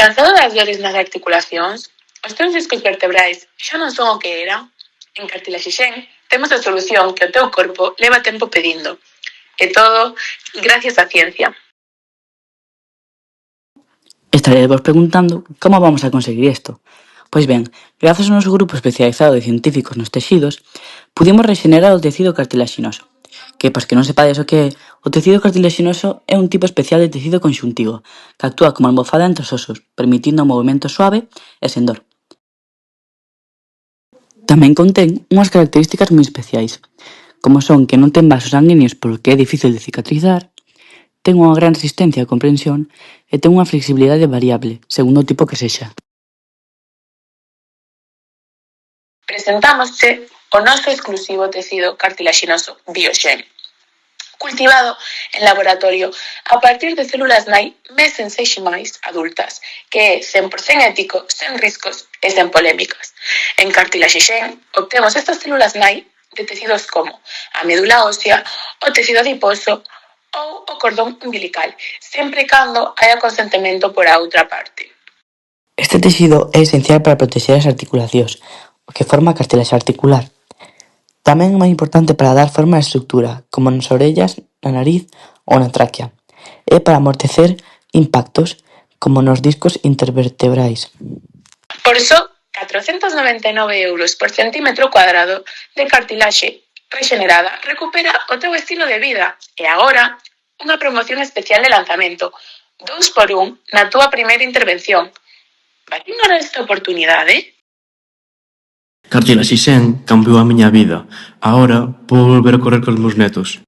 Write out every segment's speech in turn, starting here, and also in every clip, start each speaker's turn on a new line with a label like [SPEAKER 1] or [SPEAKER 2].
[SPEAKER 1] Cansado das dores nas articulacións? Os teus discos vertebrais xa non son o que eran? En Cartilaxe Xen temos a solución que o teu corpo leva tempo pedindo. E todo gracias á ciencia.
[SPEAKER 2] Estaréis vos preguntando como vamos a conseguir isto. Pois ben, grazas ao noso grupo especializado de científicos nos texidos, pudimos rexenerar o tecido cartilaxinoso, que, para que non sepades o que é, o tecido cartilaxinoso é un tipo especial de tecido conxuntivo, que actúa como almofada entre os osos, permitindo un movimento suave e sen dor. Tamén contén unhas características moi especiais, como son que non ten vasos sanguíneos polo que é difícil de cicatrizar, ten unha gran resistencia a comprensión e ten unha flexibilidade variable, segundo o tipo que sexa.
[SPEAKER 1] Presentámosche o noso exclusivo tecido cartilaxinoso Bioxen, cultivado en laboratorio a partir de células nai mesenséximais adultas, que é 100% ético, sen riscos e sen polémicas. En Cartilaxe Xen obtemos estas células nai de tecidos como a médula ósea, o tecido adiposo ou o cordón umbilical, sempre e cando haya consentimento por a outra parte.
[SPEAKER 2] Este texido é esencial para protexer as articulacións, o que forma a cartilaxe articular. Tamén é moi importante para dar forma e estructura, como nas orellas, na nariz ou na tráquea. E para amortecer impactos, como nos discos intervertebrais.
[SPEAKER 1] Por iso, 499 € por centímetro cuadrado de cartilaxe rexenerada recupera o teu estilo de vida. E agora, unha promoción especial de lanzamento, 2x1 na túa primeira intervención. Vai ignorar esta oportunidade?
[SPEAKER 3] Cartilaxe Xen cambiou a miña vida. Agora podo volver a correr cos meus netos.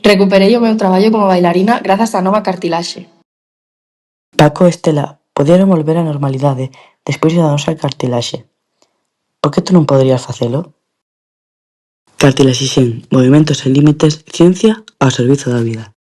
[SPEAKER 4] Recuperei o meu traballo como bailarina grazas á nova cartilaxe.
[SPEAKER 2] Paco e Estela poderon volver á normalidade despois da nosa cartilaxe. Por que tú non poderías facelo? Cartilaxe Xen, movimentos sen límites, ciencia ao servizo da vida.